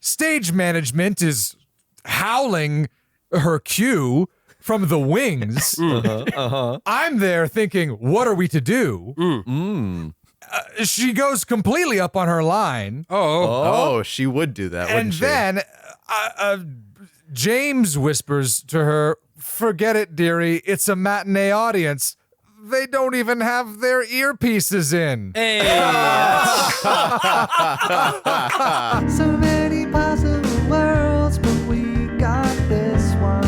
Stage management is howling her cue from the wings. I'm there thinking, what are we to do? She goes completely up on her line. Oh, she would do that, And wouldn't she? then James whispers to her, forget it, dearie. It's a matinee audience. They don't even have their earpieces in. Hey. So many possible worlds, but we got this one.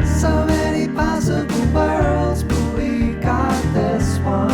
So many possible worlds, but we got this one.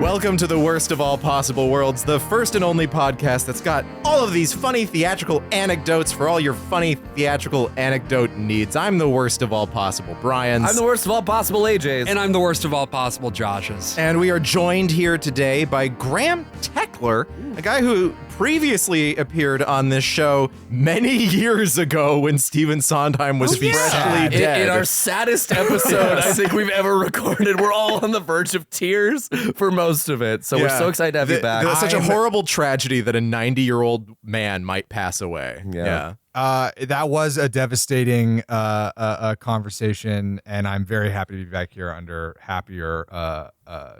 Welcome to the worst of all possible worlds, the first and only podcast that's got all of these funny theatrical anecdotes for all your funny theatrical anecdote needs. I'm the worst of all possible Brian's. I'm the worst of all possible AJs. And I'm the worst of all possible Joshes. And we are joined here today by Graham Techler, a guy who previously appeared on this show many years ago when Stephen Sondheim was freshly dead. In our saddest episode I think we've ever recorded, we're all on the verge of tears for most of it. So we're so excited to have you back. Such a horrible tragedy that a 90-year-old man might pass away. Yeah. That was a devastating conversation, and I'm very happy to be back here under happier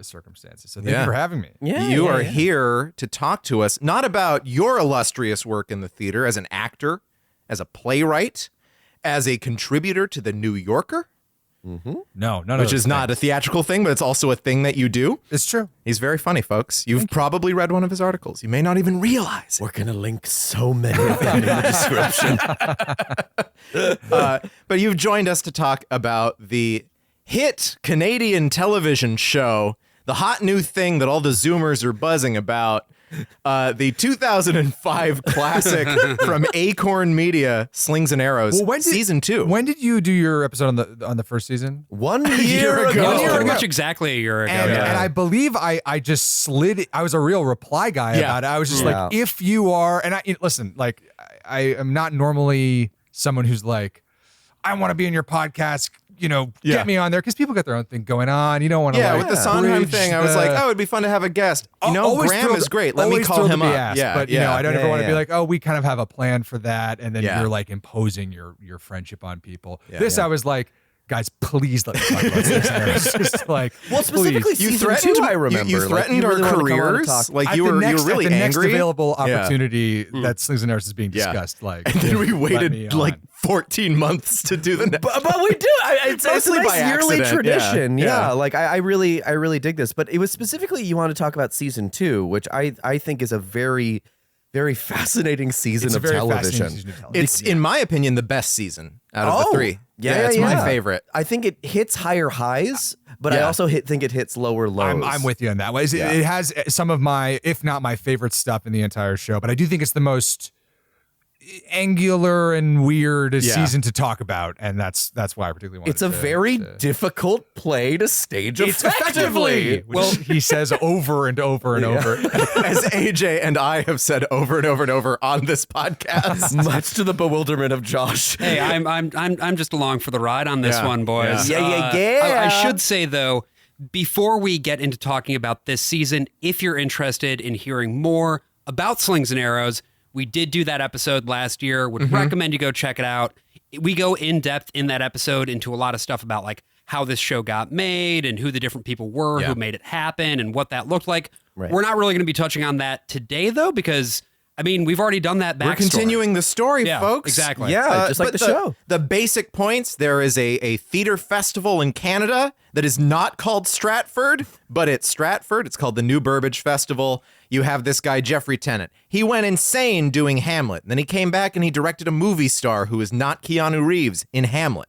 circumstances. So thank you for having me. You are here to talk to us, not about your illustrious work in the theater as an actor, as a playwright, as a contributor to The New Yorker. No, none of Which those is not a things. theatrical thing, but it's also a thing that you do. It's true. He's very funny, folks. You've probably read one of his articles. You may not even realize it. We're going to link so many of them in the description. But you've joined us to talk about the hit Canadian television show, the hot new thing that all the Zoomers are buzzing about, the 2005 classic from Acorn Media, Slings and Arrows, season 2. When did you do your episode on the first season? 1 year ago. 1 year ago. Pretty much exactly a year ago. And I believe I just slid. I was a real reply guy about it. I was just like, if you are, and listen, like I am not normally someone who's like, I want to be in your podcast. Get me on there, because people got their own thing going on. You don't want to with the Sondheim thing, I was like, it'd be fun to have a guest. Graham is great. Let me call him up. But I don't ever want to be like, we kind of have a plan for that, and then you're like imposing your friendship on people. I was like, guys, please let me talk about this. Just like, specifically you season threatened. 2, I remember. You threatened our careers. Like you were really the next angry. available opportunity that Slings and Arrows is being discussed. Like, and then we waited like 14 months to do the next. But we do. It's a nice yearly tradition. Yeah. Like I really dig this. But it was specifically you want to talk about season 2, which I think is a very, very fascinating season of television. It's, in my opinion, the best season out of the 3. It's my favorite. I think it hits higher highs, but I also think it hits lower lows. I'm with you on that. It has some of my, if not my favorite stuff in the entire show, but I do think it's the most angular and weird season to talk about, and that's why I particularly wanted. It's a very difficult play to stage effectively. Well, he says over and over and over, as AJ and I have said over and over and over on this podcast, much to the bewilderment of Josh. Hey, I'm just along for the ride on this one, boys. Yeah. I should say though, before we get into talking about this season, if you're interested in hearing more about Slings and Arrows, we did do that episode last year. Would recommend you go check it out. We go in depth in that episode into a lot of stuff about like how this show got made and who the different people were who made it happen and what that looked like. Right. We're not really going to be touching on that today though, because we've already done that backstory. We're continuing the story, folks. Exactly. Yeah, just like the show. The basic points, there is a theater festival in Canada that is not called Stratford, but it's Stratford. It's called the New Burbage Festival. You have this guy, Jeffrey Tennant. He went insane doing Hamlet. And then he came back and he directed a movie star who is not Keanu Reeves in Hamlet.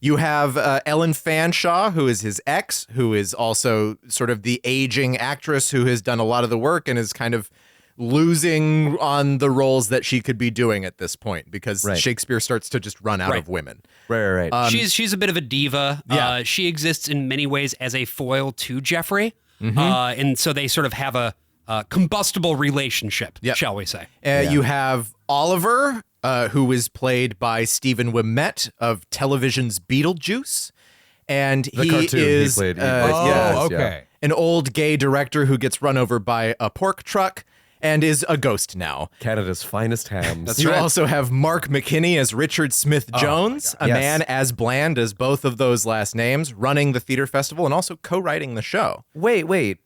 You have Ellen Fanshawe, who is his ex, who is also sort of the aging actress who has done a lot of the work and is kind of losing on the roles that she could be doing at this point because Shakespeare starts to just run out of women. Right. She's a bit of a diva. She exists in many ways as a foil to Jeffrey. And so they sort of have a combustible relationship, shall we say. You have Oliver, who is played by Stephen Ouimet of television's Beetlejuice. And the cartoon is... he played. okay. an old gay director who gets run over by a pork truck and is a ghost now. Canada's finest hams. You also have Mark McKinney as Richard Smith Jones, a man as bland as both of those last names, running the theater festival and also co-writing the show. Wait.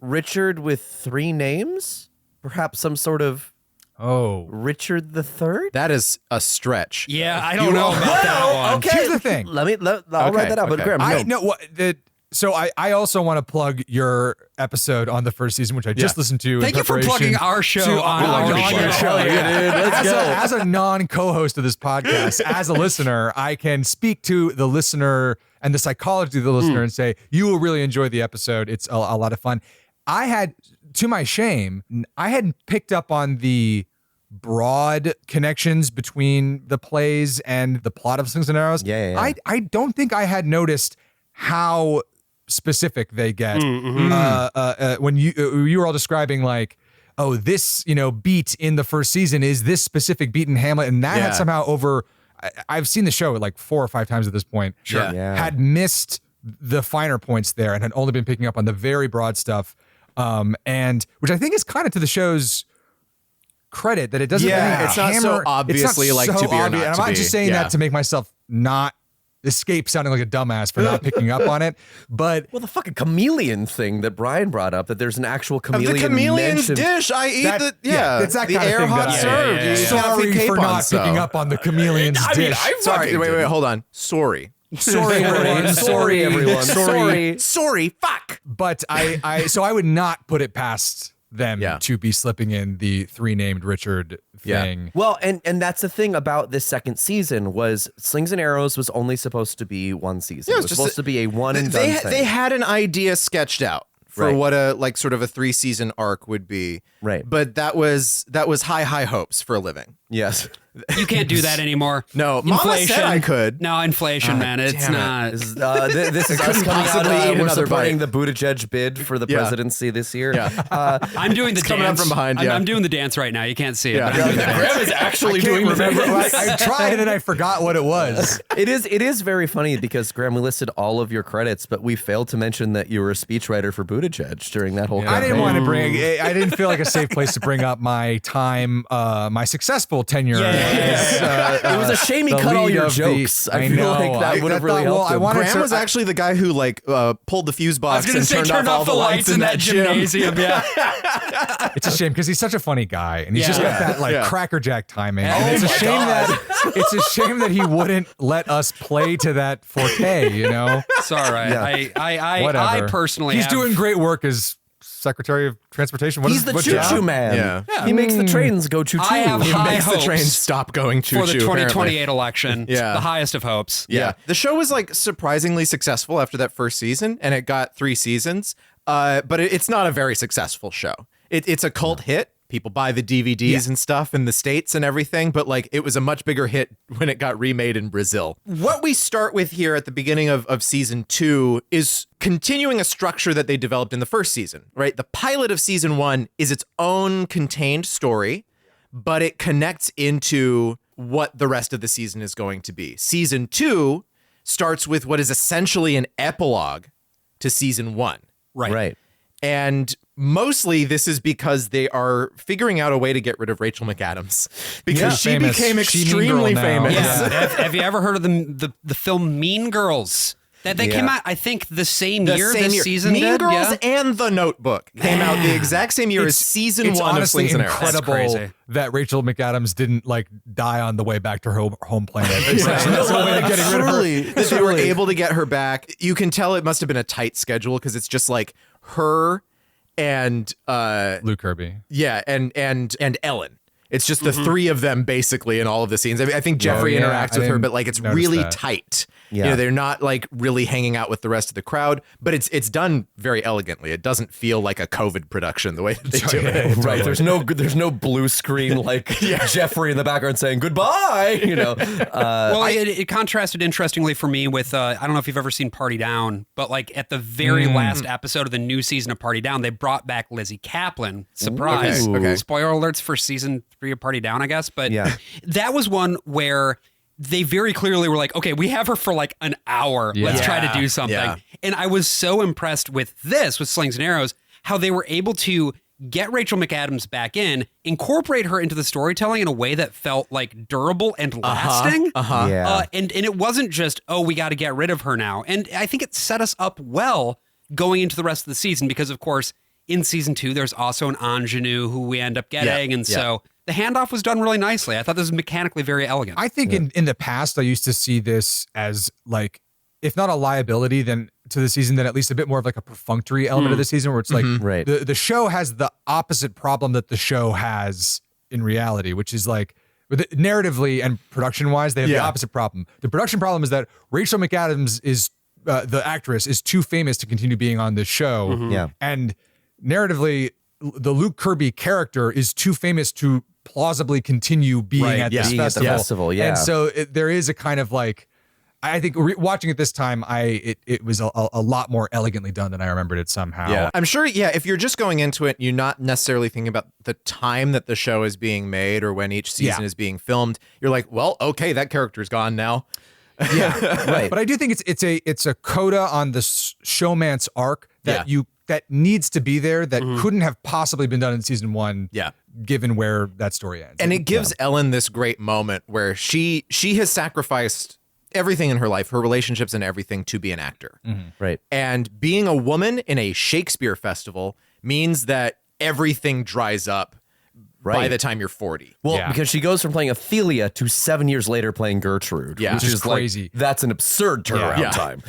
Richard with 3 names? Perhaps some sort of Richard the Third? That is a stretch. Yeah, I don't know about that one. Okay. Here's the thing. I'll write that out. But Graham, So I also want to plug your episode on the first season, which I just listened to. Thank you for plugging our show on your show. Let's go. As a non-co-host of this podcast, as a listener, I can speak to the listener and the psychology of the listener and say, you will really enjoy the episode. It's a lot of fun. I had, to my shame, I hadn't picked up on the broad connections between the plays and the plot of Slings and Arrows. Yeah. I don't think I had noticed how specific they get when you were all describing like, oh, this beat in the first season is this specific beat in Hamlet, and that had somehow I've seen the show like 4 or 5 times at this point. Had missed the finer points there and had only been picking up on the very broad stuff, and which I think is kind of to the show's credit that it doesn't. It's not so obviously like to be or not to be. I'm not just saying that to make myself not escape sounding like a dumbass for not picking up on it, but the fucking chameleon thing that Brian brought up, that there's an actual chameleon. The chameleon's mentioned. dish. I eat it's that the kind air of thing hot served. You just gotta Sorry cape for on not picking up on the chameleon's dish. Sorry, wait, hold on. Sorry. Sorry, everyone. Sorry, everyone. Sorry. Fuck. But so I would not put it past them to be slipping in the 3 named Richard thing. Well, and that's the thing about this second season was Slings and Arrows was only supposed to be 1 season. It was supposed to be a one and done thing. They had an idea sketched out for what a sort of a 3-season arc would be. Right. But that was high hopes for a living. Yes. You can't do that anymore. No, Mama said I could. No, inflation, man. It's not. This is us coming out. We're supporting the Buttigieg bid for the presidency this year. I'm doing the dance. Coming up from behind. I'm doing the dance right now. You can't see it. But I'm doing the dance. Graham is actually doing the dance. I tried and I forgot what it was. It is very funny because, Graham, we listed all of your credits, but we failed to mention that you were a speechwriter for Buttigieg during that whole campaign. I didn't want to I didn't feel like a safe place to bring up my time, my successful tenure. It was a shame he cut all your jokes. I feel like that would have really helped him. Graham was actually the guy who pulled the fuse box and turned off all the lights in that gymnasium. Yeah. It's a shame because he's such a funny guy and he's just got that crackerjack timing. And it's a shame that he wouldn't let us play to that forte. It's all right. I personally he's doing great work as Secretary of Transportation. He's the choo-choo man. Yeah. He makes the trains go choo-choo. I have He high makes the hopes trains stop going choo-choo for the 2028 apparently. election. Yeah. The highest of hopes. Yeah. The show was surprisingly successful after that first season, and it got 3 seasons. But it's not a very successful show. It's a cult hit. People buy the DVDs and stuff in the States and everything, but it was a much bigger hit when it got remade in Brazil. What we start with here at the beginning of season 2 is continuing a structure that they developed in the first season, right? The pilot of season 1 is its own contained story, but it connects into what the rest of the season is going to be. Season 2 starts with what is essentially an epilogue to season 1. Right. And mostly this is because they are figuring out a way to get rid of Rachel McAdams because she became extremely famous. Yeah. Have you ever heard of the film Mean Girls? That they came out, I think, the same year this season Mean did. Girls and The Notebook came out the exact same year as season 1 of Slings and Arrows. It's incredible that Rachel McAdams didn't die on the way back to her home planet. That's the way of getting rid of her. That they were able to get her back. You can tell it must have been a tight schedule because it's just her and Luke Kirby. Yeah, and Ellen. It's just the 3 of them basically in all of the scenes. I think Jeffrey interacts with her, but it's really tight. Yeah. They're not really hanging out with the rest of the crowd, but it's done very elegantly. It doesn't feel like a COVID production the way that they do it. Right. There's no blue screen Jeffrey in the background saying goodbye. Well, it contrasted interestingly for me with I don't know if you've ever seen Party Down, but at the very last episode of the new season of Party Down, they brought back Lizzie Kaplan. Surprise. Okay. Spoiler alerts for season 3 of Party Down, I guess. But that was one where they very clearly were okay, we have her for an hour. Let's try to do something. Yeah. And I was so impressed with Slings and Arrows, how they were able to get Rachel McAdams back in, incorporate her into the storytelling in a way that felt like durable and lasting. Yeah. And it wasn't just, oh, we got to get rid of her now. And I think it set us up well going into the rest of the season because, of course, in season 2, there's also an ingenue who we end up getting. So the handoff was done really nicely. I thought this was mechanically very elegant. I think in the past, I used to see this as like, if not a liability then to the season, then at least a bit more of like a perfunctory element of the season where it's like Right. the show has the opposite problem that the show has in reality, which is like narratively and production wise, they have the opposite problem. The production problem is that Rachel McAdams is the actress is too famous to continue being on this show. Yeah. And narratively, the Luke Kirby character is too famous to plausibly continue being at this Being at the festival. festival, yeah. And so there is a kind of like, I think watching it this time, it was a lot more elegantly done than I remembered it somehow. Yeah, I'm sure. Yeah, if you're just going into it, you're not necessarily thinking about the time that the show is being made or when each season is being filmed. You're like, well, okay, that character's gone now. Yeah, right. But I do think it's a coda on the showman's arc that that needs to be there that couldn't have possibly been done in season 1. Yeah. Given where that story ends. And it gives Ellen this great moment where she has sacrificed everything in her life, her relationships and everything to be an actor. Right. And being a woman in a Shakespeare festival means that everything dries up by the time you're 40. Well, because she goes from playing Ophelia to 7 years later playing Gertrude, Yeah. which Which is is crazy. Like, that's an absurd turnaround time.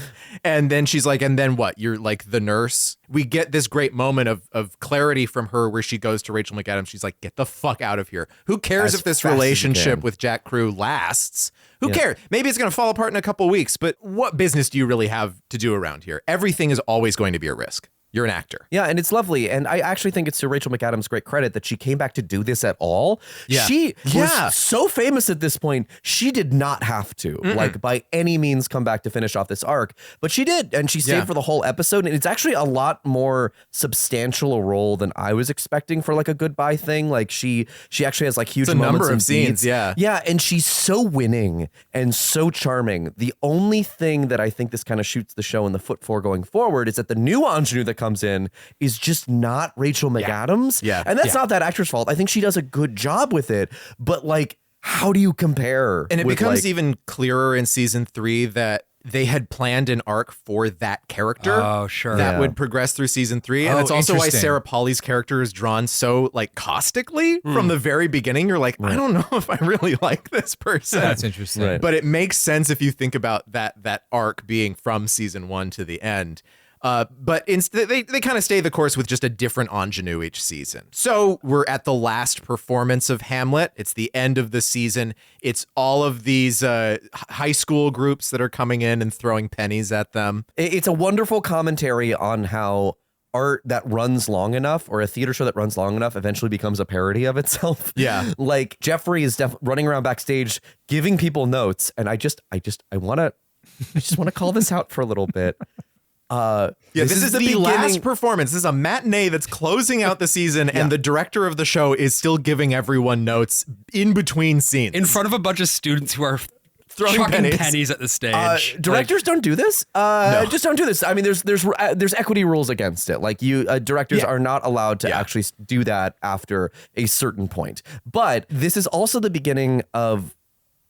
And then she's like, and then what? You're like the nurse. We get this great moment of clarity from her where she goes to Rachel McAdams. She's like, get the fuck out of here. Who cares As if this fast as you relationship can. with Jack Crew lasts? Who cares? Maybe it's going to fall apart in a couple weeks, but what business do you really have to do around here? Everything is always going to be a risk. You're an actor. Yeah, and it's lovely. And I actually think it's to Rachel McAdams' great credit that she came back to do this at all. Yeah. She Yeah. was so famous at this point, she did not have to, like, by any means come back to finish off this arc. But she did, and she stayed for the whole episode. And it's actually a lot more substantial a role than I was expecting for, like, a goodbye thing. Like, she actually has, like, huge It's a moments number of and scenes, beats. yeah. Yeah, and she's so winning and so charming. The only thing that I think this kind of shoots the show in the foot for going forward is that the new ingenue that comes in is just not Rachel McAdams. Yeah. And that's not that actor's fault. I think she does a good job with it. But, like, how do you compare? And it with, becomes like, even clearer in season 3 that they had planned an arc for that character. Oh, sure. That Yeah. would progress through season 3. And Oh, it's also why interesting. Sarah Polley's character is drawn so like caustically from the very beginning. You're like, I don't know if I really like this person. That's interesting. Right. But it makes sense if you think about that arc being from season 1 to the end. But they kind of stay the course with just a different ingenue each season. So we're at the last performance of Hamlet. It's the end of the season. It's all of these high school groups that are coming in and throwing pennies at them. It's a wonderful commentary on how art that runs long enough, or a theater show that runs long enough, eventually becomes a parody of itself. Yeah. Like, Jeffrey is running around backstage giving people notes, and I just want to call this out for a little bit. This is the beginning- last performance. This is a matinee that's closing out the season, and the director of the show is still giving everyone notes in between scenes. In front of a bunch of students who are Throwing chucking pennies. at the stage. Directors don't do this. Just don't do this. I mean, there's equity rules against it. Like, directors are not allowed to actually do that after a certain point. But this is also the beginning of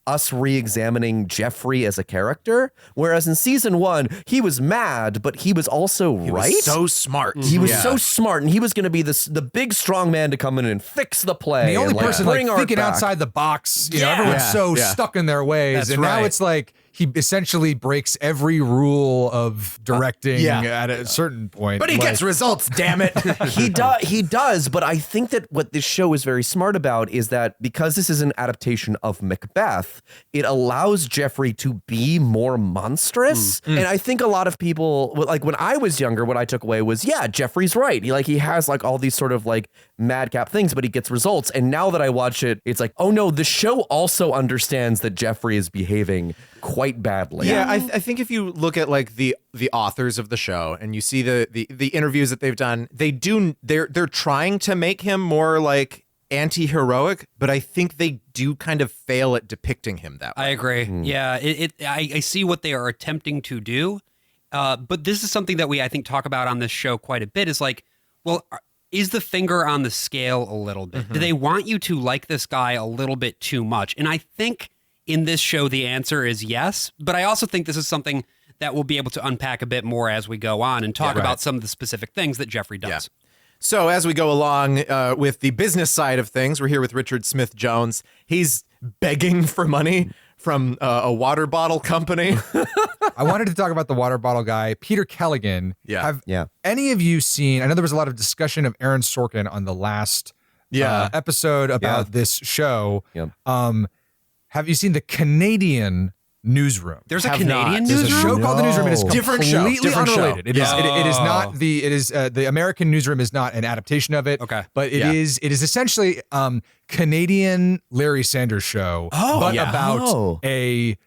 us re-examining Jeffrey as a character, whereas in season 1 he was mad, but he was also right. So smart. He was so smart, and he was going to be the big strong man to come in and fix the play. The only and, like, person like bring art thinking back. outside the box. You know, everyone's so stuck in their ways, That's and now right. it's like he essentially breaks every rule of directing at a certain point. But he Like, gets results, damn it. He does, but I think that what this show is very smart about is that because this is an adaptation of Macbeth, it allows Jeffrey to be more monstrous. And I think a lot of people, like, when I was younger, what I took away was, Jeffrey's right. He has like all these sort of like madcap things, but he gets results. And now that I watch it, it's like, oh no, the show also understands that Jeffrey is behaving quite badly. Yeah, I think if you look at like the authors of the show and you see the interviews that they've done, they're trying to make him more like anti-heroic, but I think they do kind of fail at depicting him that way. I agree. Yeah, I see what they are attempting to do, But this is something that I think, talk about on this show quite a bit is like, well, is the finger on the scale a little bit? Do they want you to like this guy a little bit too much? And I think in this show, the answer is yes. But I also think this is something that we'll be able to unpack a bit more as we go on and talk about some of the specific things that Jeffrey does. Yeah. So as we go along with the business side of things, we're here with Richard Smith Jones. He's begging for money from a water bottle company. I wanted to talk about the water bottle guy, Peter Kelligan. Have any of you seen, I know there was a lot of discussion of Aaron Sorkin on the last episode about this show. Have you seen the Canadian Newsroom? There's a Canadian newsroom? There's a show called The Newsroom. It is completely unrelated. It is not the American Newsroom is not an adaptation of it. Okay. But it is essentially Canadian Larry Sanders Show, but about a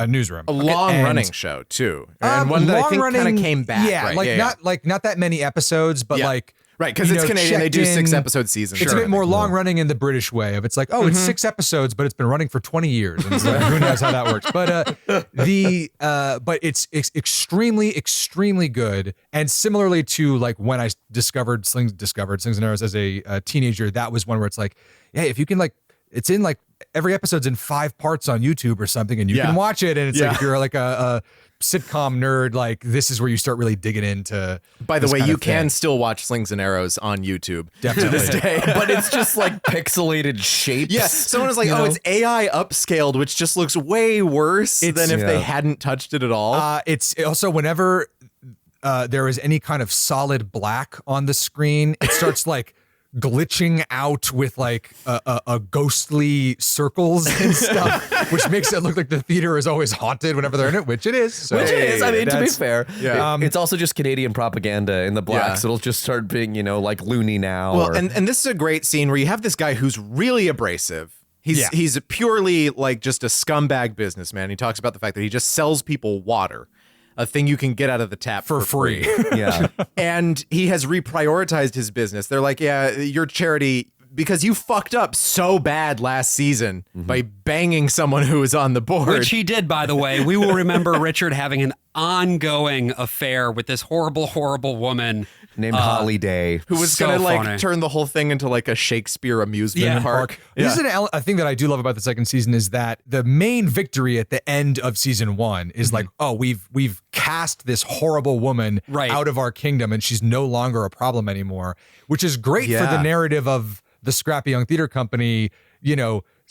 newsroom. A long-running show too, and one that I think kind of came back. Yeah, not that many episodes, but like. Right, because it's Canadian. They do 6-episode seasons. It's a bit more long running in the British way of it's like, it's 6 episodes, but it's been running for 20 years. And so who knows how that works? But but it's extremely, extremely good. And similarly to like when I discovered Slings and Arrows as a teenager, that was one where it's like, hey, if you can like, it's in like every episode's in 5 parts on YouTube or something, and you can watch it. And it's like if you're like a sitcom nerd, like this is where you start really digging into. By the way, you can still watch Slings and Arrows on YouTube to this day, but it's just like pixelated shapes. Yeah, someone was like, it's AI upscaled, which just looks way worse than if they hadn't touched it at all. It's also whenever there is any kind of solid black on the screen, it starts like glitching out with like a ghostly circles and stuff, which makes it look like the theater is always haunted whenever they're in it, which it is. So, which it is. I mean, to be fair, it's also just Canadian propaganda in the blacks. It'll just start being, like Looney Now. Well, and this is a great scene where you have this guy who's really abrasive. He's purely like just a scumbag businessman. He talks about the fact that he just sells people water, a thing you can get out of the tap for free. And he has reprioritized his business. They're like, your charity, because you fucked up so bad last season by banging someone who was on the board. Which he did, by the way. We will remember Richard having an ongoing affair with this horrible, horrible woman named Holiday, who was going to like turn the whole thing into like a Shakespeare amusement park. This is a thing that I do love about the second season is that the main victory at the end of season 1 is like, we've cast this horrible woman out of our kingdom and she's no longer a problem anymore, which is great for the narrative of the scrappy young theater company,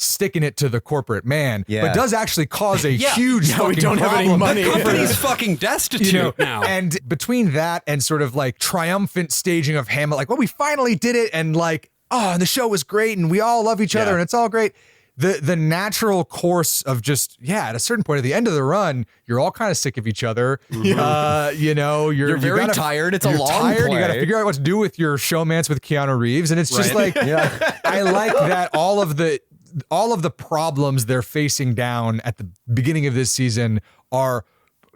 sticking it to the corporate man, but does actually cause a huge fucking we don't problem. have any money. The company's fucking destitute now. And between that and sort of like triumphant staging of Hamlet, like, we finally did it, and like, and the show was great, and we all love each other, and it's all great. The natural course of just, at a certain point at the end of the run, you're all kind of sick of each other. You're very tired. It's a long play. You got to figure out what to do with your showmance with Keanu Reeves, and it's just like, I like that all of the problems they're facing down at the beginning of this season are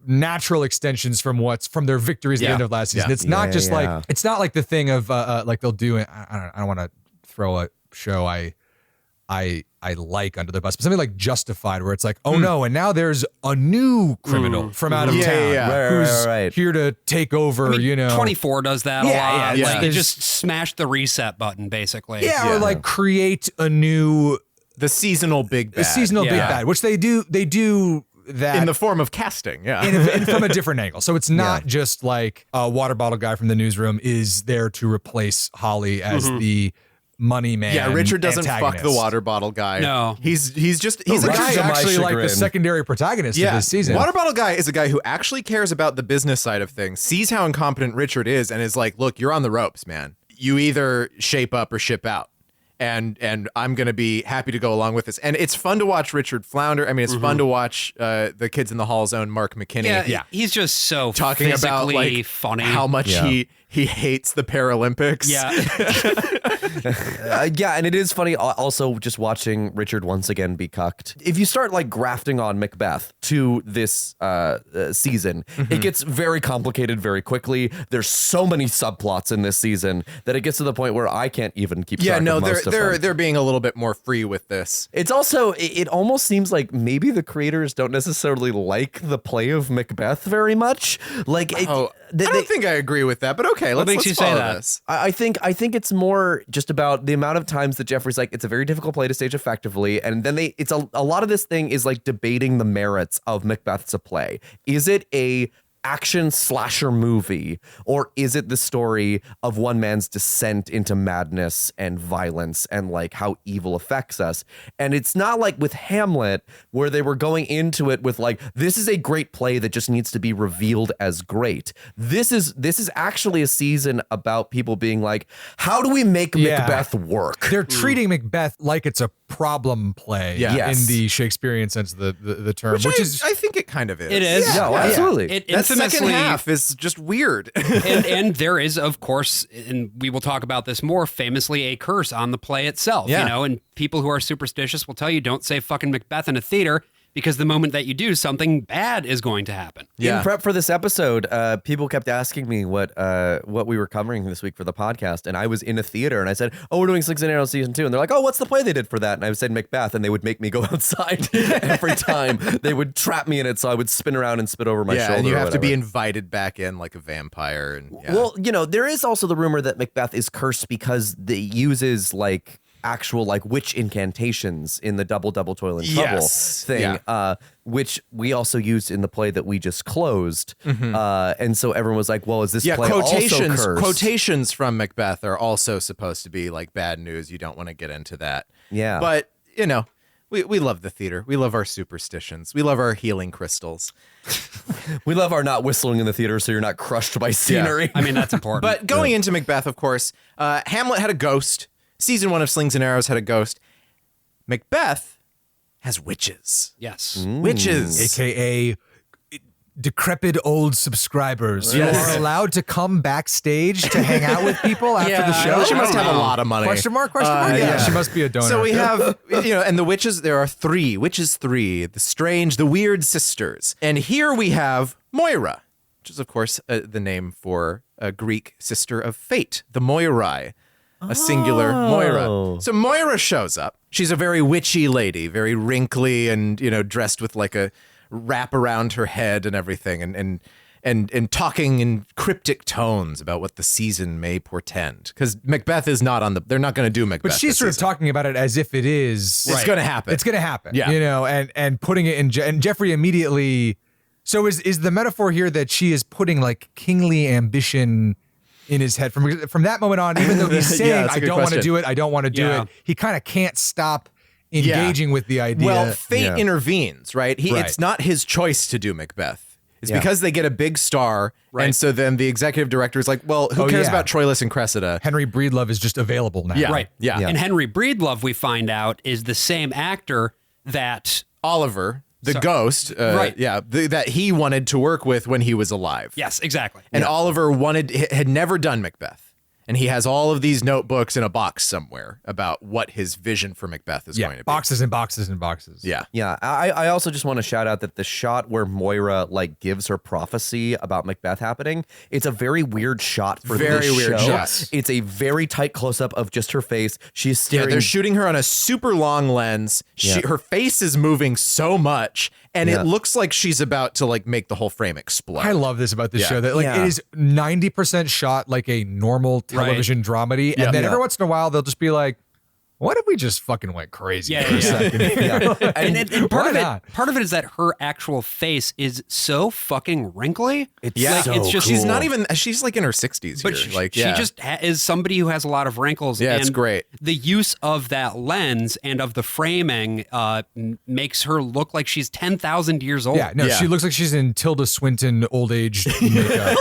natural extensions from their victories at the end of last season. It's not just like, it's not like the thing of like they'll do, I don't want to throw a show I like under the bus, but something like Justified, where it's like, no, and now there's a new criminal from out of town who's here to take over. 24 does that a lot. Like, they just smash the reset button, basically. Or like create a new. The seasonal big bad. The seasonal big bad, which they do that in the form of casting, and from a different angle. So it's not just like a water bottle guy from the newsroom is there to replace Holly as the money man. Yeah, Richard doesn't antagonist. fuck the water bottle guy. No, he's a guy actually like the secondary protagonist of this season. Water bottle guy is a guy who actually cares about the business side of things, sees how incompetent Richard is, and is like, look, you're on the ropes, man. You either shape up or ship out. And I'm going to be happy to go along with this. And it's fun to watch Richard flounder. I mean, it's fun to watch the Kids in the Hall's own Mark McKinney. Yeah, he's just so talking about like funny. How much he hates the Paralympics. And it is funny also just watching Richard once again be cucked. If you start like grafting on Macbeth to this season, it gets very complicated very quickly. There's so many subplots in this season that it gets to the point where I can't even keep track of most of them. they're being a little bit more free with this. It's also, it almost seems like maybe the creators don't necessarily like the play of Macbeth very much. Like, I don't think I agree with that, but okay, let's makes you say follow that? this. I think it's more just about the amount of times that Jeffrey's like, it's a very difficult play to stage effectively, and then it's a lot of this thing is like debating the merits of Macbeth as a play. Is it a action slasher movie, or is it the story of one man's descent into madness and violence and like how evil affects us? And it's not like with Hamlet where they were going into it with like, this is a great play that just needs to be revealed as great. This is actually a season about people being like, how do we make Macbeth work? They're treating Macbeth like it's a problem play in the Shakespearean sense of the term, which is I think it kind of is. It is. Yeah, absolutely. It That second half is just weird. and there is, of course, and we will talk about this more, famously a curse on the play itself. Yeah. You know, and people who are superstitious will tell you don't say fucking Macbeth in a theater, because the moment that you do, something bad is going to happen. Yeah. In prep for this episode, people kept asking me what we were covering this week for the podcast, and I was in a theater, and I said, "Oh, we're doing Slings and Arrows season 2," and they're like, "Oh, what's the play they did for that?" And I said Macbeth, and they would make me go outside every time. They would trap me in it, so I would spin around and spit over my shoulder. And you have to be whatever. invited back in like a vampire. And Well, you know, there is also the rumor that Macbeth is cursed because it uses like actual like witch incantations in the double toil and trouble thing, which we also used in the play that we just closed. And so everyone was like, well, is this play also cursed? Quotations from Macbeth are also supposed to be like bad news. You don't want to get into that. Yeah. But, you know, we love the theater. We love our superstitions. We love our healing crystals. We love our not whistling in the theater so you're not crushed by scenery. I mean, that's important. But going into Macbeth, of course, Hamlet had a ghost. Season 1 of Slings and Arrows had a ghost. Macbeth has witches. yes. Witches. AKA decrepit old subscribers who are allowed to come backstage to hang out with people after the show. She must have a lot of money. Question mark? Yeah, she must be a donor. So we have, and the witches, there are three, the strange, the weird sisters. And here we have Moira, which is, of course, the name for a Greek sister of fate, the Moirai. A singular Moira. So Moira shows up. She's a very witchy lady, very wrinkly and, dressed with like a wrap around her head and everything and talking in cryptic tones about what the season may portend. Because Macbeth is not they're not going to do Macbeth. But she's sort of talking about it as if it is. It's going to happen. It's going to happen. Yeah. And putting it in, and Jeffrey immediately. So is the metaphor here that she is putting like kingly ambition in his head from that moment on, even though he's saying, I don't want to do it, I don't want to do it, he kind of can't stop engaging with the idea. Well, fate intervenes, right? It's not his choice to do Macbeth. It's because they get a big star, and so then the executive director is like, well, who cares about Troilus and Cressida? Henry Breedlove is just available now. Yeah. Right. Yeah. And Henry Breedlove, we find out, is the same actor that Oliver, the ghost, that he wanted to work with when he was alive. Yes, exactly. And Oliver had never done Macbeth. And he has all of these notebooks in a box somewhere about what his vision for Macbeth is going to be. Boxes and boxes and boxes. Yeah. Yeah, I also just want to shout out that the shot where Moira like gives her prophecy about Macbeth happening, it's a very weird shot for Very this weird show. shot. It's a very tight close up of just her face. She's staring. They're shooting her on a super long lens. Her face is moving so much, and it looks like she's about to like make the whole frame explode. I love this about this show that like it is 90% shot like a normal television dramedy, and then every once in a while they'll just be like, what if we just fucking went crazy for a second? And part of it is that her actual face is so fucking wrinkly. It's it's just She's not even. She's like in her 60s. But here. she just is somebody who has a lot of wrinkles. Yeah, and it's great. The use of that lens and of the framing makes her look like she's 10,000 years old. She looks like she's in Tilda Swinton old age makeup.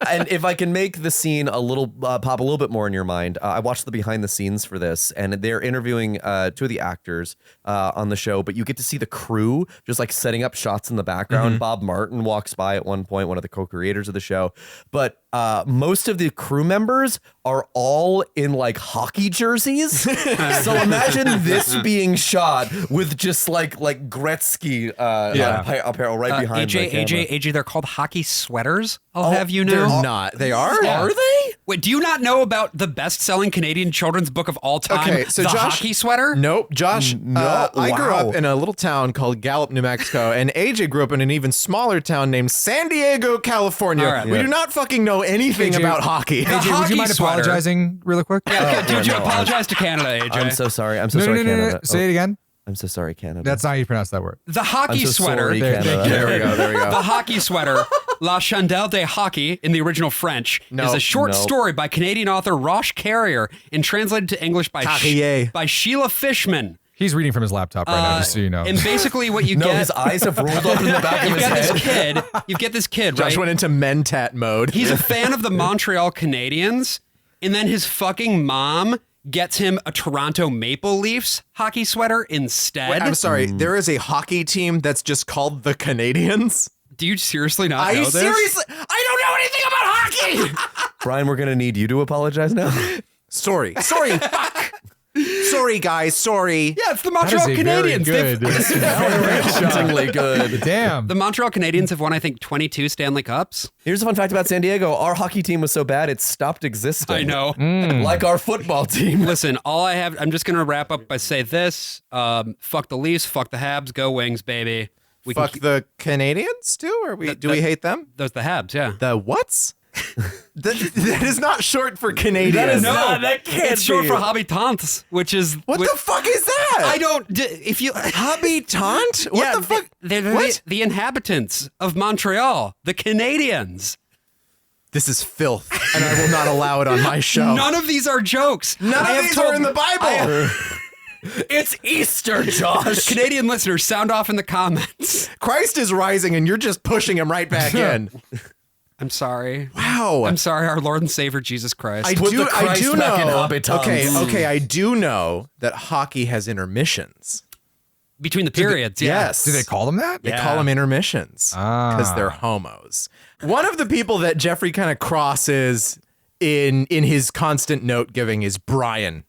And if I can make the scene a little pop a little bit more in your mind, I watched the behind the scenes for this, and they're interviewing two of the actors on the show, but you get to see the crew just like setting up shots in the background. Bob Martin walks by at one point, one of the co-creators of the show, but most of the crew members are all in like hockey jerseys. So imagine this being shot with just like Gretzky apparel right behind AJ, they're called hockey sweaters. I'll have you they're know. Not. They are? Yeah. Are they? Wait, do you not know about the best-selling Canadian children's book of all time, Okay, so The Josh- Hockey Sweater? Nope, Josh. I grew wow. up in a little town called Gallup, New Mexico, and AJ grew up in an even smaller town named San Diego, California. All right. We do not fucking know anything AJ, about hockey. The AJ, would you hockey mind sweater. apologizing really quick? Yeah, dude, you no, apologize to Canada, AJ. I'm so sorry. I'm so No, sorry, no, no, no, Canada. no. Say it again. I'm so sorry, Canada. That's not how you pronounce that word. The hockey I'm so sweater. sorry, There- Canada. There we go. There we go. The hockey sweater, La Chandelle de Hockey in the original French, No. is a short No. story by Canadian author Roche Carrier and translated to English by Carrier. by Sheila Fishman. He's reading from his laptop right now, just so you know. And basically, what you No, get, his eyes have rolled up in the back of you his get head. this kid. You get this kid, Josh right? went into mentat mode. He's a fan of the Montreal Canadiens, and then his fucking mom gets him a Toronto Maple Leafs hockey sweater instead. Wait, I'm sorry. There is a hockey team that's just called the Canadians. Do you seriously not I know this? seriously, I don't know anything about hockey. Brian, we're gonna need you to apologize now. Sorry, fuck. Sorry, guys. Sorry. Yeah, it's the That is Montreal a Canadiens. very They've- good. Very hauntingly good. Damn. The Montreal Canadiens have won, I think, 22 Stanley Cups. Here's a fun fact about San Diego. Our hockey team was so bad it stopped existing. I know. Like our football team. Listen, I'm just going to wrap up by say this. Fuck the Leafs, fuck the Habs, go Wings, baby. We Fuck can keep, the Canadians too? Or do we hate them? those the Habs, yeah. The what's? that is not short for Canadian. that can't It's short be. for habitants, which is... What the fuck is that? I don't... If you... Habitant? What yeah, the fuck? They're What? the inhabitants of Montreal, the Canadians. This is filth, and I will not allow it on my show. None of these are jokes. None I of have these told- are in the Bible. It's Easter, Josh. Canadian listeners, sound off in the comments. Christ is rising, and you're just pushing him right back in. I'm sorry. Wow. I'm sorry, our Lord and Savior Jesus Christ. I Put do, the Christ I do back in know. habitants. Okay. I do know that hockey has intermissions. Between the periods, yeah. Yes. Do they call them that? They Yeah. call them intermissions because Ah. they're homos. One of the people that Jeffrey kind of crosses in his constant note giving is Brian.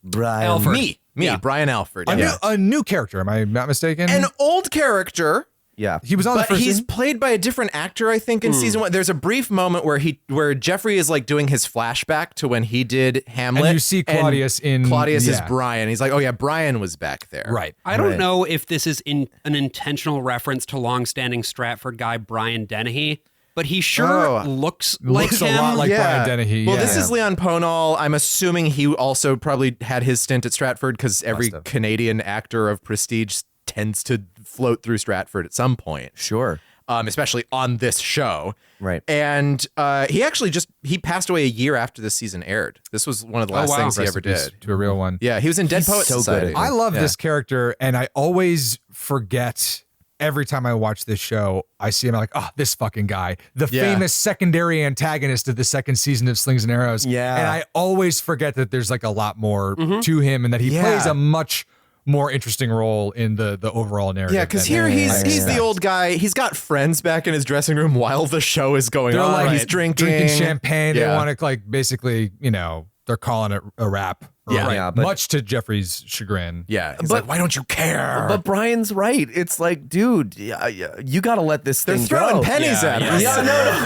Brian. Alfred. Me, Yeah. Brian Alford. A new character. Am I not mistaken? An old character. Yeah. he was on the But first he's season? played by a different actor, I think, in season 1. There's a brief moment where Jeffrey is like doing his flashback to when he did Hamlet. And you see Claudius in- Claudius is yeah. Brian. He's like, oh yeah, Brian was back there. Right. I don't know if this is an intentional reference to longstanding Stratford guy Brian Dennehy, but he sure looks like Looks him. a lot like Brian Dennehy. Well, yeah. this is Leon Ponal. I'm assuming he also probably had his stint at Stratford because every Must have. Canadian actor of prestige tends to float through Stratford at some point. Sure. Especially on this show. Right. And he actually he passed away a year after this season aired. This was one of the last wow. things he Rest ever in peace did. to a real one. Yeah, he was in Dead He's Poets so good Society. at it. I love Yeah. this character, and I always forget every time I watch this show. I see him, I'm like, oh, this fucking guy, the Yeah. famous secondary antagonist of the second season of Slings and Arrows. Yeah. and I always forget that there's like a lot more to him, and that he Yeah. plays a much more interesting role in the overall narrative. Yeah, because than here I he's the expect. old guy. He's got friends back in his dressing room while the show is going They're on. like He's drinking champagne. They Yeah. want to like basically, they're calling it a rap. Yeah. Right. Yeah, but- much to Jeffrey's chagrin. Yeah, he's But- like, why don't you care? But Brian's right. It's like, dude, you got to let this They're thing throwing go. pennies Yeah, at yeah. us. Yeah,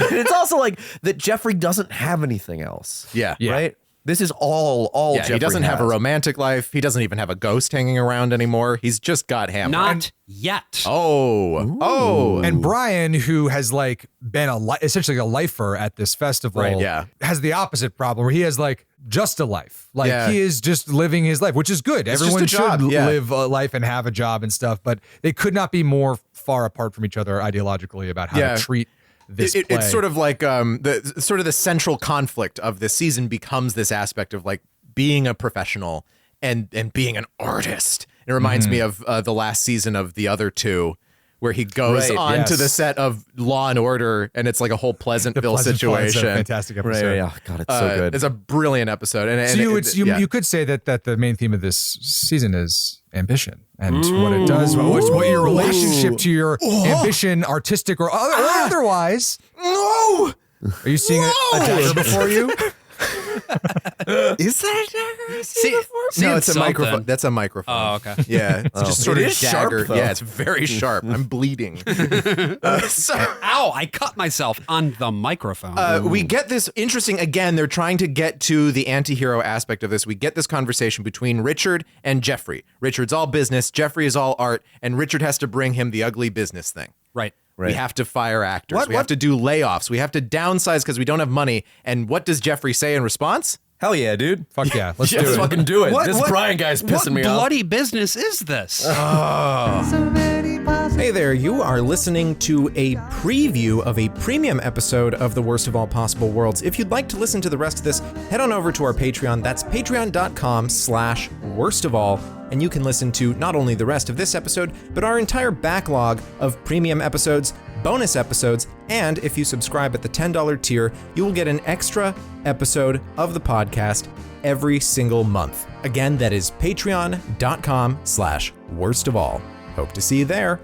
no. It's also like that Jeffrey doesn't have anything else. Yeah. Right? This is all Yeah, Jeffrey he doesn't have a has. romantic life. He doesn't even have a ghost hanging around anymore. He's just got Hamlet. Not yet. Oh. And Brian, who has like been essentially a lifer at this festival, Right, yeah. has the opposite problem where he has like just a life. Like Yeah. he is just living his life, which is good. It's Everyone just a job, should yeah. live a life and have a job and stuff, but they could not be more far apart from each other ideologically about how Yeah. to treat this It's play. sort of like the central conflict of this season becomes this aspect of like being a professional and being an artist. It reminds me of the last season of the other two, where he goes Right, on to yes. the set of Law and Order, and it's like a whole Pleasantville Pleasant Flight is a situation. fantastic Right, episode. yeah. God, it's so good. It's a brilliant episode. And, So yeah. you could say that the main theme of this season is ambition and what it does, what your relationship to your ambition, artistic or otherwise. No! Are you seeing a dagger before you? Is that a dagger? See, No, it's a something. microphone. That's a microphone. Oh, okay. Yeah, it's just sort It of is sharp, dagger. though. Yeah, it's very sharp. I'm bleeding. Ow, I cut myself on the microphone. We get this interesting, again, they're trying to get to the anti-hero aspect of this. We get this conversation between Richard and Jeffrey. Richard's all business, Jeffrey is all art, and Richard has to bring him the ugly business thing. Right. We have to fire actors. We have to do layoffs. We have to downsize because we don't have money. And what does Jeffrey say in response? Hell yeah, dude. Fuck yeah. Let's do Let's it. fucking do it. What- This what- Brian guy's pissing What me off. bloody business is this? So many possible Hey there, you are listening to a preview of a premium episode of The Worst of All Possible Worlds. If you'd like to listen to the rest of this, head on over to our Patreon. That's patreon.com/worstofall. And you can listen to not only the rest of this episode, but our entire backlog of premium episodes, bonus episodes, and if you subscribe at the $10 tier, you will get an extra episode of the podcast every single month. Again, that is patreon.com/worstofall. Hope to see you there.